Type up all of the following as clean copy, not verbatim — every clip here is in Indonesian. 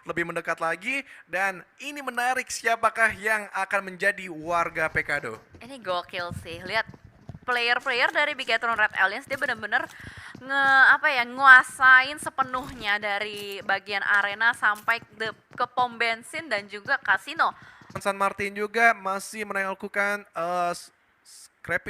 lebih mendekat lagi, dan ini menarik siapakah yang akan menjadi warga Pekado. Ini gokil sih, lihat player-player dari Bigetron Red Alliance dia bener-bener nguasain sepenuhnya dari bagian arena sampai ke pom bensin dan juga kasino. San Martin juga masih melakukan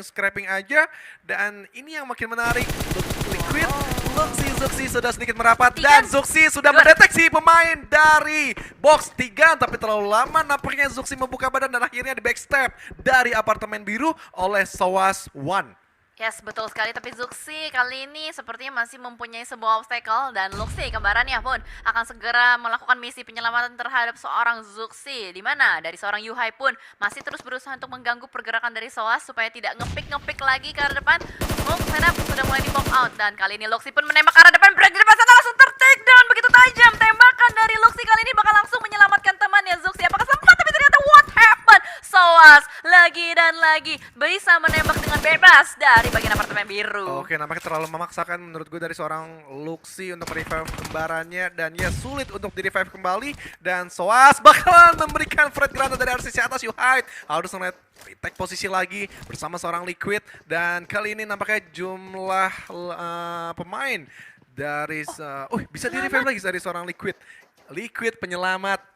scrapping aja, dan ini yang makin menarik. Liquid, Zuxi sudah sedikit merapat, dan Zuxi sudah mendeteksi pemain dari box 3, tapi terlalu lama nampaknya Zuxi membuka badan dan akhirnya di backstep dari apartemen biru oleh Sowas One. Yes, betul sekali. Tapi Zuxi kali ini sepertinya masih mempunyai sebuah obstacle, dan Luxi kembarannya pun akan segera melakukan misi penyelamatan terhadap seorang Zuxi, di mana dari seorang Yuhai pun masih terus berusaha untuk mengganggu pergerakan dari Soas supaya tidak ngepick lagi ke arah depan. Setup sudah mulai di pop out, dan kali ini Luxi pun menembak ke arah depan. Break di depan sana langsung ter-take down begitu tajam. Tembakan dari Luxi kali ini bakal langsung menyelamatkan temannya Zuxi. Apakah sempat? Tapi ternyata what happened? Soas lagi dan lagi bisa menembak dengan bebas dari bagian apartemen biru. Oke, nampaknya terlalu memaksakan menurut gue dari seorang Luxi untuk revive kembarannya, dan ya sulit untuk di revive kembali, dan Soas bakalan memberikan Fred Granat dari RCC atas Yuhai. Harus ngeliat retake posisi lagi bersama seorang Liquid, dan kali ini nampaknya jumlah pemain dari bisa di revive lagi dari seorang Liquid. Liquid penyelamat.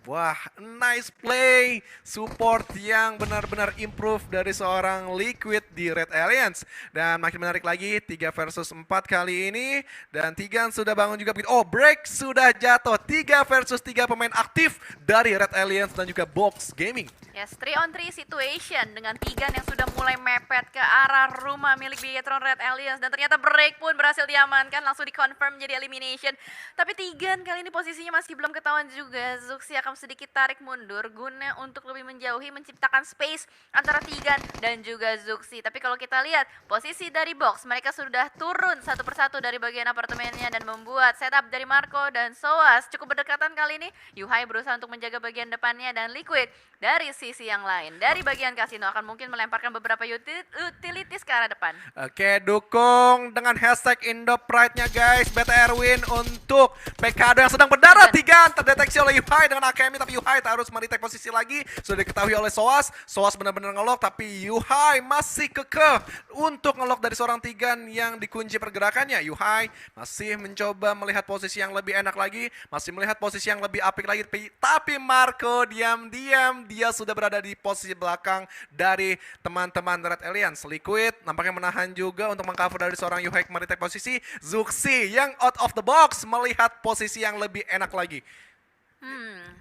Wah, nice play. Support yang benar-benar improve dari seorang Liquid di Red Alliance. Dan makin menarik lagi, 3 versus 4 kali ini. Dan Tigan sudah bangun juga. Oh, break sudah jatuh. 3 versus 3 pemain aktif dari Red Alliance dan juga Box Gaming. Yes, 3-on-3 situation dengan Tigan yang sudah mulai mepet ke arah rumah milik Bigetron Red Alliance, dan ternyata break pun berhasil diamankan, langsung dikonfirm menjadi elimination. Tapi Tigan kali ini posisinya masih belum ketahuan juga. Zuxi akan sedikit tarik mundur guna untuk lebih menjauhi, menciptakan space antara Tigan dan juga Zuxi. Tapi kalau kita lihat posisi dari box, mereka sudah turun satu persatu dari bagian apartemennya dan membuat setup dari Marco dan Soas cukup berdekatan kali ini. Yuhai berusaha untuk menjaga bagian depannya, dan Liquid dari sisi yang lain, dari bagian kasino akan mungkin melemparkan beberapa utilities ke arah depan. Oke, dukung dengan hashtag IndoPride-nya guys. BTR win untuk Pekado yang sedang berdarah. Tigan terdeteksi oleh Yuhai dengan Akemi, tapi Yuhai harus meretake posisi lagi. Sudah diketahui oleh Soas. Soas benar-benar ngelok, tapi Yuhai masih kekeh untuk ngelok dari seorang Tigan yang dikunci pergerakannya. Yuhai masih mencoba melihat posisi yang lebih enak lagi, masih melihat posisi yang lebih apik lagi, tapi Marco diam-diam dia sudah berada di posisi belakang dari teman-teman Red Alliance. Liquid nampaknya menahan juga untuk mengcover dari seorang Yuhai meretake posisi. Zuxi yang out of the box melihat posisi yang lebih enak lagi.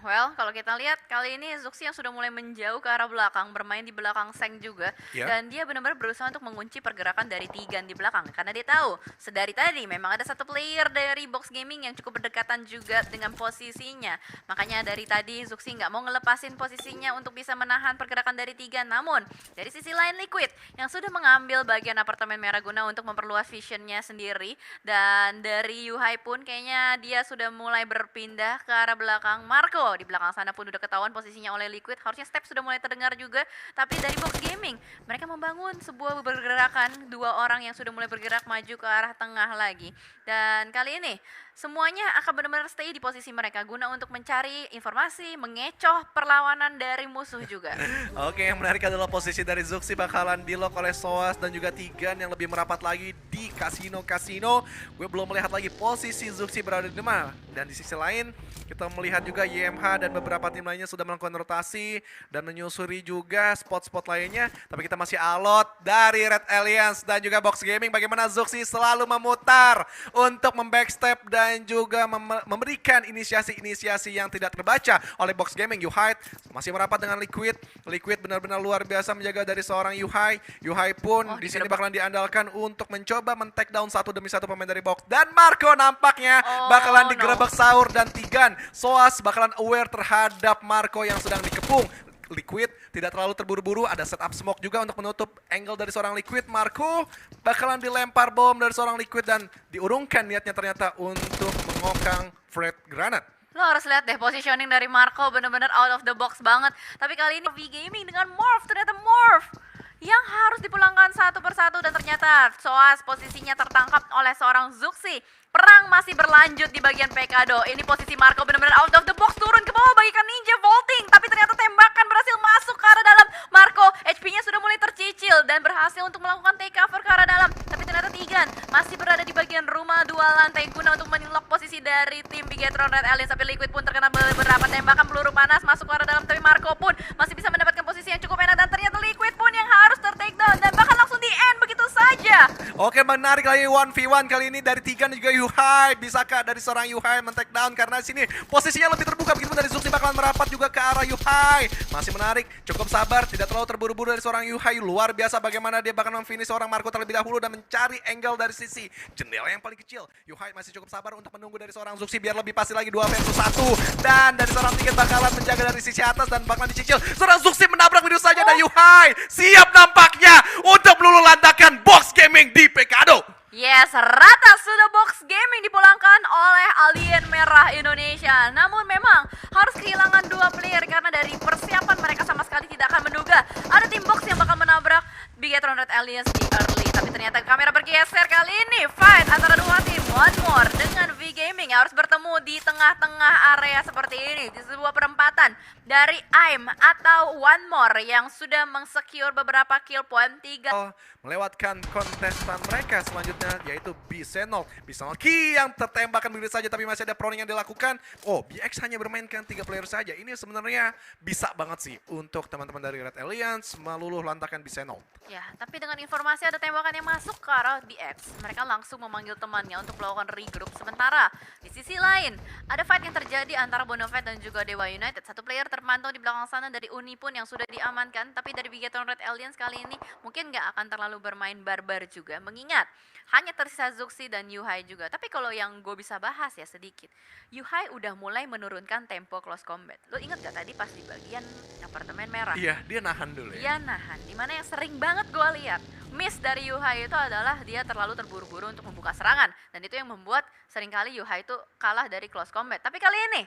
Well, kalau kita lihat kali ini Zuxi yang sudah mulai menjauh ke arah belakang, bermain di belakang Seng juga, dan dia benar-benar berusaha untuk mengunci pergerakan dari Tigan di belakang, karena dia tahu sedari tadi memang ada satu player dari Box Gaming yang cukup berdekatan juga dengan posisinya. Makanya dari tadi Zuxi nggak mau ngelepasin posisinya untuk bisa menahan pergerakan dari Tigan. Namun dari sisi lain Liquid yang sudah mengambil bagian apartemen merah guna untuk memperluas visionnya sendiri, dan dari Yuhai pun kayaknya dia sudah mulai berpindah ke arah belakang. Marco di belakang sana pun udah ketahuan posisinya oleh Liquid. Harusnya step sudah mulai terdengar juga, tapi dari Box Gaming mereka membangun sebuah pergerakan, dua orang yang sudah mulai bergerak maju ke arah tengah lagi. Dan kali ini semuanya akan benar-benar stay di posisi mereka guna untuk mencari informasi, mengecoh perlawanan dari musuh juga. Oke, yang menarik adalah posisi dari Zuxi bakalan di-lock oleh Soas dan juga Tigan yang lebih merapat lagi di kasino-kasino. Gue belum melihat lagi posisi Zuxi berada di mana. Dan di sisi lain, kita melihat juga YMH dan beberapa tim lainnya sudah melakukan rotasi dan menyusuri juga spot-spot lainnya. Tapi kita masih alot dari Red Alliance dan juga Box Gaming. Bagaimana Zuxi selalu memutar untuk membackstep dan juga memberikan inisiasi-inisiasi yang tidak terbaca oleh Box Gaming. Yuhai masih merapat dengan Liquid. Liquid benar-benar luar biasa menjaga dari seorang Yuhai. Yuhai pun di sini bakalan diandalkan untuk mencoba men-take down satu demi satu pemain dari Box. Dan Marco nampaknya bakalan digerebek sahur, dan Tigan. Soas bakalan aware terhadap Marco yang sedang dikepung. Liquid tidak terlalu terburu-buru, ada setup smoke juga untuk menutup angle dari seorang Liquid. Marco bakalan dilempar bom dari seorang Liquid dan diurungkan niatnya ternyata untuk mengokang Fred Granat. Lo harus lihat deh positioning dari Marco, bener-bener out of the box banget. Tapi kali ini V Gaming dengan Morph, ternyata Morph yang harus dipulangkan satu persatu dan ternyata Soas posisinya tertangkap oleh seorang Zuxi. Perang masih berlanjut di bagian Pekado. Ini posisi Marco benar-benar out of the box, turun ke bawah bagikan Ninja vaulting, tapi ternyata tembakan berhasil masuk ke arah dalam. Marco HP-nya sudah mulai tercicil dan berhasil untuk melakukan take cover ke arah dalam. Tapi ternyata Tigan masih berada di bagian rumah 2 lantai guna untuk menilok posisi dari tim Bigetron Red Alliance. Tapi Liquid pun terkena beberapa tembakan peluru panas masuk ke arah dalam, tapi Marco pun masih bisa mendapatkan posisi yang cukup enak dan ternyata Liquid pun yang harus ter-take down dan bahkan langsung di end begitu saja. Oke, menarik lagi 1v1 kali ini dari Tigan dan juga Yuhai. Bisakah dari seorang Yuhai men-take down karena sini posisinya lebih terbuka begitu dari Zuxi bakalan merapat juga ke arah Yuhai. Masih menarik, cukup sabar, tidak terlalu terburu-buru dari seorang Yuhai. Luar biasa bagaimana dia bakal memfinish seorang Marco terlebih dahulu dan mencari angle dari sisi jendela yang paling kecil. Yuhai masih cukup sabar untuk menunggu dari seorang Zuxi biar lebih pasti lagi 2 versus 1. Dan dari seorang Tigan bakalan menjaga dari sisi atas dan bakalan dicicil. Seorang Zuxi menabrak begitu saja dan Yuhai siap nampaknya untuk meluluh lantakan Box Gaming di Pekado. Yes, rata sudah Box Gaming dipulangkan oleh Alien Merah Indonesia. Namun memang harus kehilangan 2 player karena dari persiapan mereka sama sekali tidak akan menduga ada tim Box yang bakal menabrak Bigetron Red Alliance di early. Tapi ternyata kamera bergeser kali ini. Fight antara 2 tim, One More dengan V Gaming harus bertemu di tengah-tengah area seperti ini. Di sebuah perempatan dari AIM atau One More yang sudah mengsecure beberapa kill point 3. Melewatkan kontestan mereka selanjutnya yaitu Bisenol. Bisenol Ki yang tertembakkan begitu saja tapi masih ada proning yang dilakukan. Oh, BX hanya bermainkan 3 player saja. Ini sebenarnya bisa banget sih untuk teman-teman dari Red Alliance meluluh lantakan Bisenol. Ya, tapi dengan informasi ada tembakan yang masuk ke arah BX, mereka langsung memanggil temannya untuk melakukan regroup. Sementara di sisi lain ada fight yang terjadi antara Bonafide dan juga Dewa United. Satu player terpantau di belakang sana dari Uni pun yang sudah diamankan, tapi dari Bigetron Red Alliance kali ini mungkin nggak akan terlalu bermain barbar juga, mengingat hanya tersisa Zuxi dan Yuhai juga. Tapi kalau yang gue bisa bahas ya sedikit, Yuhai udah mulai menurunkan tempo close combat. Lo inget gak tadi pas di bagian apartemen merah? Iya, dia nahan dulu ya. Dia nahan, dimana yang sering banget gue lihat miss dari Yuhai itu adalah dia terlalu terburu-buru untuk membuka serangan. Dan itu yang membuat seringkali Yuhai itu kalah dari close combat. Tapi kali ini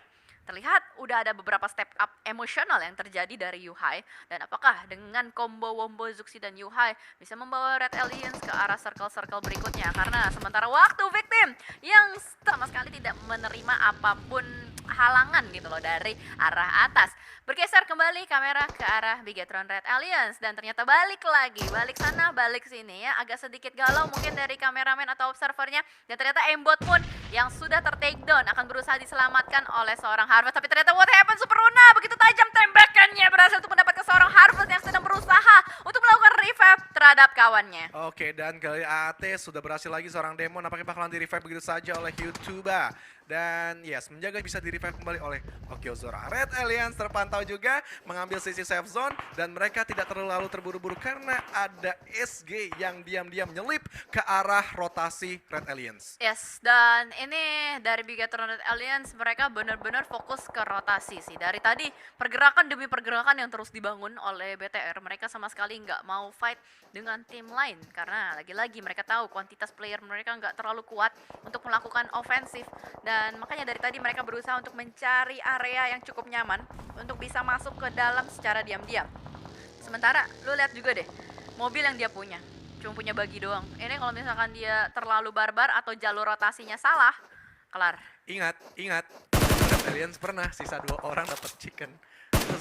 terlihat udah ada beberapa step up emosional yang terjadi dari Yuhai. Dan apakah dengan combo wombo Zuxi dan Yuhai bisa membawa Red Alliance ke arah circle-circle berikutnya? Karena sementara waktu victim yang sama sekali tidak menerima apapun halangan gitu loh dari arah atas. Bergeser kembali kamera ke arah Bigetron Red Alliance dan ternyata balik lagi, balik sana, balik sini ya. Agak sedikit galau mungkin dari kameramen atau observernya dan ternyata aimbot pun yang sudah ter-take down akan berusaha diselamatkan oleh seorang Harvest. Tapi ternyata what happened, Super Runa begitu tajam tembakannya berhasil untuk mendapatkan seorang Harvest yang sedang berusaha untuk melakukan revive terhadap kawannya. Oke, dan kali AT sudah berhasil lagi seorang Demon nampaknya bakalan di-revive begitu saja oleh Yutuba. Dan yes, menjaga bisa di-revive kembali oleh Okiozora. Red Alliance terpantau juga mengambil sisi safe zone dan mereka tidak terlalu terburu-buru karena ada SG yang diam-diam nyelip ke arah rotasi Red Alliance. Yes, dan ini dari Bigetron Red Alliance mereka benar-benar fokus ke rotasi sih. Dari tadi pergerakan demi pergerakan yang terus dibangun oleh BTR, mereka sama sekali nggak mau fight dengan tim lain karena lagi-lagi mereka tahu kuantitas player mereka nggak terlalu kuat untuk melakukan ofensif. Dan makanya dari tadi mereka berusaha untuk mencari area yang cukup nyaman untuk bisa masuk ke dalam secara diam-diam. Sementara lu lihat juga deh, mobil yang dia punya cuma punya bagi doang. Ini kalau misalkan dia terlalu barbar atau jalur rotasinya salah, kelar. Ingat, Red Alliance pernah sisa 2 orang dapat chicken. Itu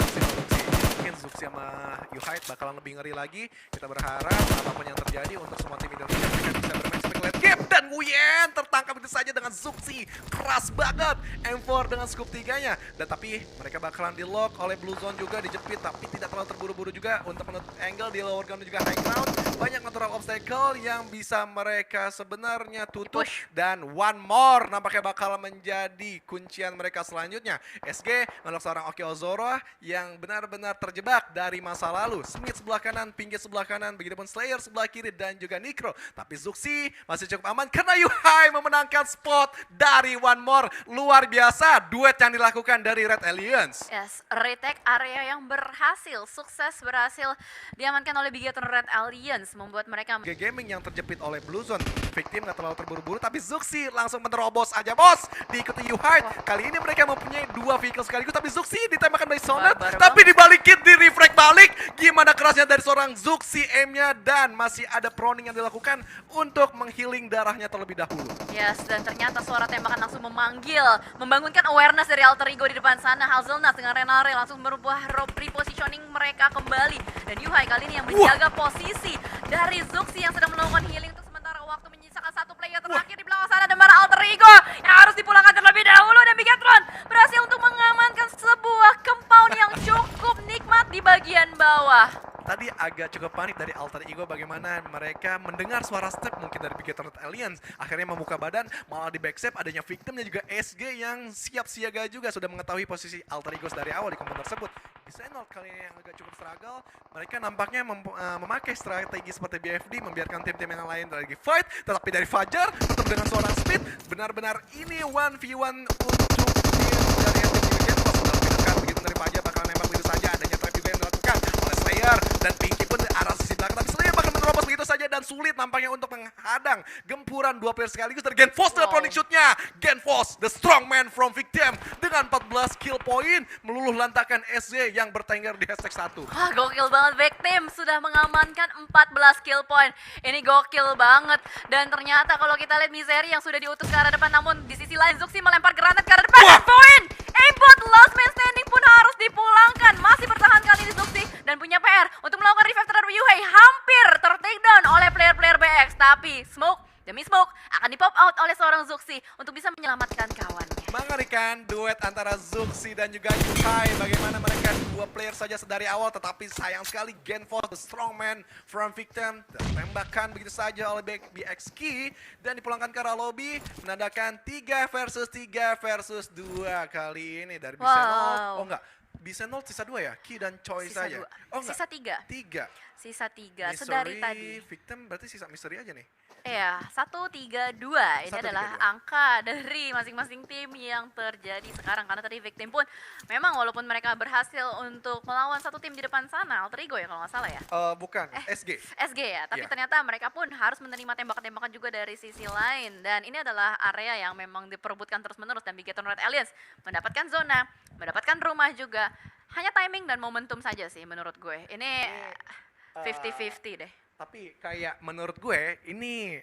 mungkin Zuxi sama Yuhai bakalan lebih ngeri lagi. Kita berharap apapun yang terjadi untuk semua tim Indonesia mereka bisa bermain sebagai late game. Dan Wuyen tertangkap itu saja dengan Zuxi. Keras banget M4 dengan scoop 3-nya. Dan tapi mereka bakalan di lock oleh Blue Zone juga, dijepit. Tapi tidak terlalu terburu-buru juga untuk menutup angle di lower ground dan juga high ground. Banyak natural obstacle yang bisa mereka sebenarnya tutup. Dan One More nampaknya bakal menjadi kuncian mereka selanjutnya. SG menolak seorang Okiozora yang benar-benar terjebak dari masa lalu. Smith sebelah kanan, Pinggir sebelah kanan, begitupun Slayer sebelah kiri dan juga Nikro. Tapi Zuxi masih cukup aman karena Yuhai memenangkan spot dari One More. Luar biasa duet yang dilakukan dari Red Alliance. Yes, retake area yang berhasil, sukses berhasil diamankan oleh Bigetron Red Alliance, membuat mereka Gaming yang terjepit oleh Blue Zone. Victim nggak terlalu terburu-buru, tapi Zuxi langsung menerobos aja bos. Diikuti Yuhide. Kali ini mereka mempunyai 2 vehicle sekaligus, tapi Zuxi ditembakkan by Sonet, tapi dibalikin di reflect balik. Gimana kerasnya dari seorang Zuxi aimnya, dan masih ada proning yang dilakukan untuk menghealing darahnya terlebih dahulu. Yes, dan ternyata suara tembakan langsung memanggil, membangunkan awareness dari Alter Ego di depan sana. Hazelnut dengan Renare langsung merubah repositioning mereka kembali. Dan Yuhai kali ini yang menjaga posisi dari Zuxi yang sedang melakukan healing untuk sementara waktu, menyisakan 1 player terakhir di belakang sana. Dan para Alter Ego yang harus dipulangkan terlebih dahulu, dan Bigatron berhasil untuk mengamankan sebuah compound yang cukup nikmat di bagian bawah. Tadi agak cukup panik dari Alter Ego bagaimana mereka mendengar suara step mungkin dari Bigatron Alliance. Akhirnya membuka badan, malah di backstep adanya Victim dan juga SG yang siap siaga juga sudah mengetahui posisi Alter Ego dari awal di komponen tersebut. Di Senol kali ini yang agak cukup struggle, mereka nampaknya memakai strategi seperti BFD, membiarkan tim-tim yang lain lagi fight, tetapi dari Fajar tetap dengan seorang speed, benar-benar ini 1v1 untuk tim dari SG Genfos. Sudah lebih dekat begitu dari Fajar, bakal nembak begitu saja, adanya trap juga yang dilakukan oleh Slayer, dan Pinky pun di arah sisi belakang, tapi Slayer bakal menerobos begitu saja, dan sulit nampaknya untuk menghadang gempuran 2 player sekaligus dari Genfos dengan proning shootnya. Genfos, the strong man from Victim, dengan 14 kill point, meluluh lantakan SZ yang bertengger di hashtag 1. Wah, gokil banget. Victim sudah mengamankan 14 kill point. Ini gokil banget. Dan ternyata kalau kita lihat Misery yang sudah diutus ke arah depan, namun di sisi lain Zuxi melempar granat ke arah depan. Dan point! Aimbot last man standing pun harus dipulangkan. Masih bertahan kali ini Zuxi dan punya PR untuk melakukan revive terhadap Yuhei. Hampir ter-take down oleh player-player BX. Tapi Smoke demi Smoke akan di-pop out oleh seorang Zuxi untuk bisa menyelamatkan kawannya. Mengerikan duet antara Zuxi dan juga Yuhai. Bagaimana mereka 2 player saja sedari awal, tetapi sayang sekali Genfos, the strong man from Victim, tertembakkan begitu saja oleh BX Key dan dipulangkan ke arah lobby, menandakan 3 versus 2 kali ini dari Bisenol. Oh enggak, Bisenol sisa 2 ya? Key dan Choi Sisa saja. 2. Oh enggak, Sisa 3. 3. Sisa 3 sedari tadi. Victim berarti sisa Mystery aja nih. Iya, 1, 3, 2. Ini 1, 3, adalah 2. angka dari masing-masing tim yang terjadi sekarang. Karena tadi Victim pun memang walaupun mereka berhasil untuk melawan satu tim di depan sana, Alter Ego ya kalau nggak salah ya? Bukan, SG. SG ya, tapi Iya. ternyata mereka pun harus menerima tembakan-tembakan juga dari sisi lain. Dan ini adalah area yang memang diperebutkan terus-menerus, dan Bigatron Red Alliance mendapatkan zona, mendapatkan rumah juga. Hanya timing dan momentum saja sih menurut gue. Ini 50-50 deh. Tapi kayak menurut gue ini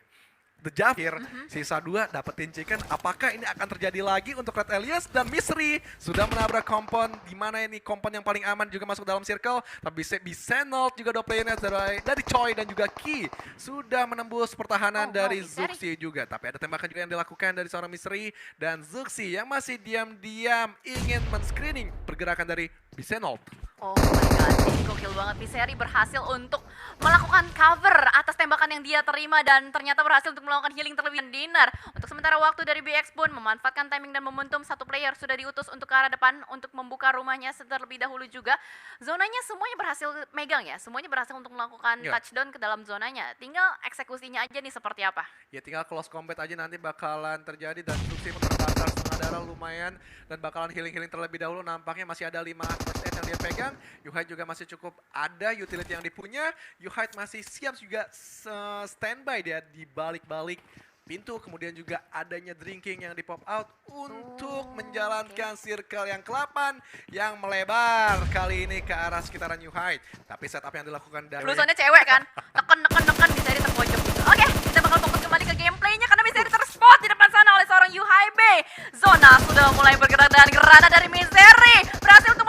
The Javir sisa 2 dapetin chicken. Apakah ini akan terjadi lagi untuk Red Alliance? Dan Mystery sudah menabrak kompon, di mana ini kompon yang paling aman juga masuk dalam circle. Tapi Bisenol juga 2 playernya dari Choi dan juga Key sudah menembus pertahanan dari Zuxi juga. Tapi ada tembakan juga yang dilakukan dari seorang Mystery, dan Zuxi yang masih diam-diam ingin men-screening pergerakan dari Bisenol. Oh my god, ini gokil banget. Misery berhasil untuk melakukan cover atas tembakan yang dia terima, dan ternyata berhasil untuk melakukan healing terlebih dinar. Untuk sementara waktu dari BX pun memanfaatkan timing dan momentum, 1 player sudah diutus untuk ke arah depan untuk membuka rumahnya terlebih dahulu juga. Zonanya semuanya berhasil megang ya, semuanya berhasil untuk melakukan touchdown ke dalam zonanya. Tinggal eksekusinya aja nih seperti apa. Ya tinggal close combat aja nanti bakalan terjadi, dan Zuxi terbakar setengah darah lumayan dan bakalan healing-healing terlebih dahulu. Nampaknya masih ada 5 first aid yang dia pegang. Yuhide juga masih cukup ada utility yang dipunya. Yuhide masih siap juga standby dia di balik-balik pintu. Kemudian juga adanya drinking yang di pop out untuk menjalankan circle yang ke-8 yang melebar kali ini ke arah sekitaran Yuhide. Tapi setup yang dilakukan dari Bluesonnya cewek kan, neken Misery terpojok gitu. Oke, kita bakal fokus kembali ke gameplaynya karena Misery terspot di depan sana oleh seorang Yuhai B. Zona sudah mulai bergerak dengan granat dari Misery, berhasil untuk